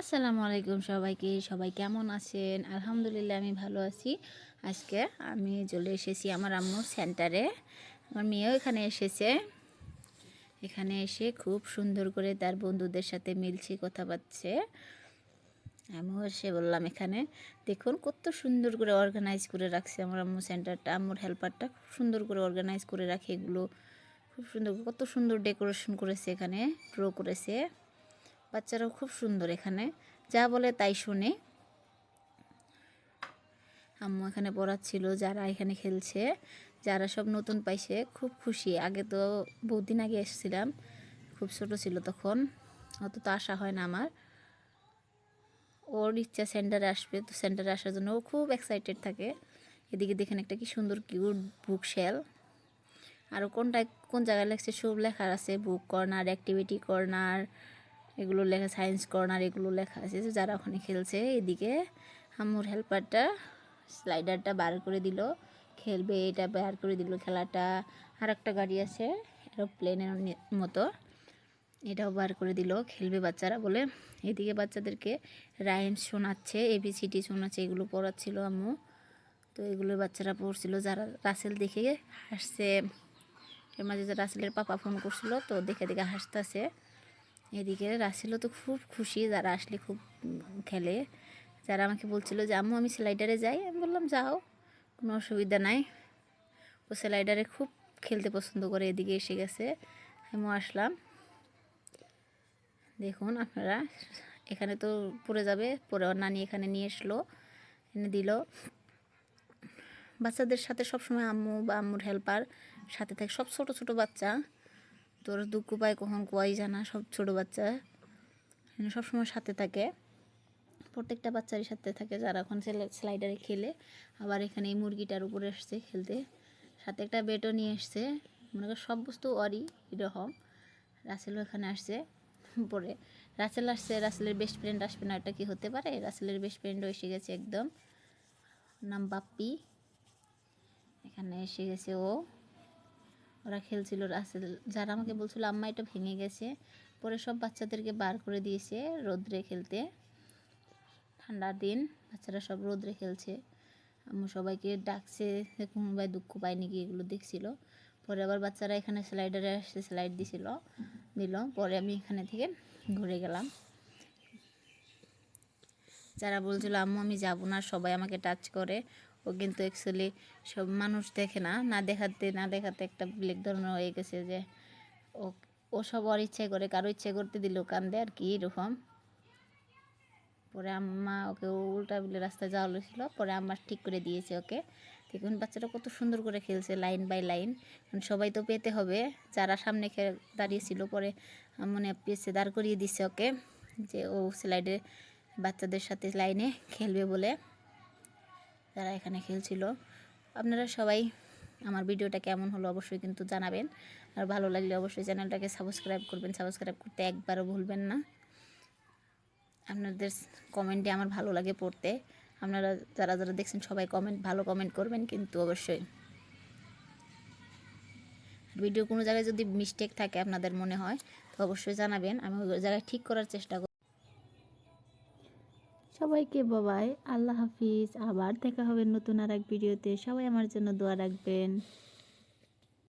আসসালামু আলাইকুম সবাইকে। সবাই কেমন আছেন? আলহামদুলিল্লাহ আমি ভালো আছি। আজকে আমি চলে এসেছি আমার আম্মুর সেন্টারে। আমার মেয়েও এখানে এসেছে। এখানে এসে খুব সুন্দর করে তার বন্ধুদের সাথে মিলছে, কথা পাচ্ছে। আমিও এসে বললাম, এখানে দেখুন কত সুন্দর করে অর্গানাইজ করে রাখছে আমার আম্মু সেন্টারটা। আম্মুর হেল্পারটা খুব সুন্দর করে অর্গানাইজ করে রাখে এগুলো। খুব সুন্দর, কত সুন্দর ডেকোরেশন করেছে, এখানে ড্র করেছে। বাচ্চারাও খুব সুন্দর, এখানে যা বলে তাই শুনে। আম্মু এখানে পড়াচ্ছিল, যারা এখানে খেলছে, যারা সব নতুন পাইছে খুব খুশি। আগে তো বহুদিন আগে এসেছিলাম, খুব ছোট ছিল তখন, অত তো আশা হয় না আমার। ওর ইচ্ছা সেন্টারে আসবে, তো সেন্টারে আসার জন্য ও খুব এক্সাইটেড থাকে। এদিকে দেখেন একটা কি সুন্দর কিউট বুক শেল। আর কোন জায়গায় লেখছে সব লেখা আছে, বুক কর্নার, অ্যাক্টিভিটি কর্নার, এগুলো লেখা, সায়েন্স কর্নার, এগুলো লেখা আছে। যারা ওখানে খেলছে, এদিকে আম্মুর হেল্পারটা স্লাইডারটা বার করে দিল, খেলবে, এটা বার করে দিল খেলাটা। আর একটা গাড়ি আছে এরোপ্লেনের মতো, এটাও বার করে দিল, খেলবে বাচ্চারা বলে। এদিকে বাচ্চাদেরকে রাইমস শোনাচ্ছে, এবিসিডি শোনাচ্ছে, এগুলো পড়াচ্ছিল আম্মু। তো এগুলো বাচ্চারা পড়ছিল। যারা রাসেল দেখে হাসছে, এর মাঝে যে রাসেলের পাপা ফোন করছিল, তো দেখে দেখে হাসতেছে। এদিকে রাসেলও তো খুব খুশি, যারা আসলে খুব খেলে। যারা আমাকে বলছিল যে আম্মু আমি স্লাইডারে যাই, আমি বললাম যাও, কোনো অসুবিধা নাই। ও স্লাইডারে খুব খেলতে পছন্দ করে, এদিকে এসে গেছে, আমিও আসলাম। দেখুন আপনারা, এখানে তো পড়ে যাবে, পরে ওর নানি এখানে নিয়ে এসলো, এনে দিল। বাচ্চাদের সাথে সবসময় আম্মু বা আম্মুর হেল্পার সাথে থাকে, সব ছোট ছোট বাচ্চা। তোর দুঃখ পায় কখন কোয়াই জানা, সব ছোট বাচ্চা সবসময় সাথে থাকে, প্রত্যেকটা বাচ্চারই সাথে থাকে, যারা এখন স্লাইডারে খেলে। আবার এখানে এই মুরগিটার উপরে এসছে খেলতে, সাথে একটা বেটও নিয়ে এসছে। মনে কর সব বস্তু অরি এরকম। রাসেলও এখানে আসছে পরে। রাসেল আসছে, রাসেলের বেস্ট ফ্রেন্ড আসবে না, এটা কি হতে পারে? রাসেলের বেস্ট ফ্রেন্ডও এসে গেছে একদম, নাম বাপ্পি। এখানে এসে গেছে ও, ওরা খেলছিল। রাসেল, যারা আমাকে বলছিল আম্মা এটা ভেঙে গেছে, পরে সব বাচ্চাদেরকে বার করে দিয়েছে রোদ্রে খেলতে। ঠান্ডার দিন, বাচ্চারা সব রোদ্রে খেলছে। আম্মু সবাইকে ডাকছে, কোনোবাই দুঃখ পায় নাকি এগুলো দেখছিল। পরে আবার বাচ্চারা এখানে স্লাইডারে আসছে, স্লাইড দিল। পরে আমি এখানে থেকে ঘুরে গেলাম। যারা বলছিল আম্মু আমি যাবো না, সবাই আমাকে টাচ করে, ও কিন্তু অ্যাকচুয়ালি সব মানুষ দেখে না, না দেখাতে একটা ব্লেক ধরনের হয়ে গেছে, যে ও ও সব ওর ইচ্ছে করে, কারো ইচ্ছে করতে দিল কান্দে আর কি এরকম। পরে আম্মা ওকে উল্টা বিলে রাস্তায় যাওয়া হয়েছিল, পরে আম্মা ঠিক করে দিয়েছে ওকে। দেখুন বাচ্চাটা কত সুন্দর করে খেলছে, লাইন বাই লাইন। সবাই তো পেতে হবে, যারা সামনে দাঁড়িয়েছিল, পরে মনে পেছে দাঁড় করিয়ে দিচ্ছে ওকে, যে ও স্লাইডে বাচ্চাদের সাথে লাইনে খেলবে বলে। যারা এখানে খেলছিল, আপনারা সবাই আমার ভিডিওটা কেমন হলো অবশ্যই কিন্তু জানাবেন। আর ভালো লাগলে অবশ্যই চ্যানেলটাকে সাবস্ক্রাইব করবেন, সাবস্ক্রাইব করতে একবারও ভুলবেন না। আপনাদের কমেন্টে আমার ভালো লাগে পড়তে। আপনারা যারা যারা দেখছেন সবাই ভালো কমেন্ট করবেন কিন্তু অবশ্যই। ভিডিও কোনো জায়গায় যদি মিস্টেক থাকে আপনাদের মনে হয়, তো অবশ্যই জানাবেন, আমি ওই জায়গায় ঠিক করার চেষ্টা করব। সবাইকে বাবাই, আল্লাহ হাফিজ। আবার দেখা হবে নতুন আর এক ভিডিওতে। সবাই আমার জন্য দোয়া রাখবেন।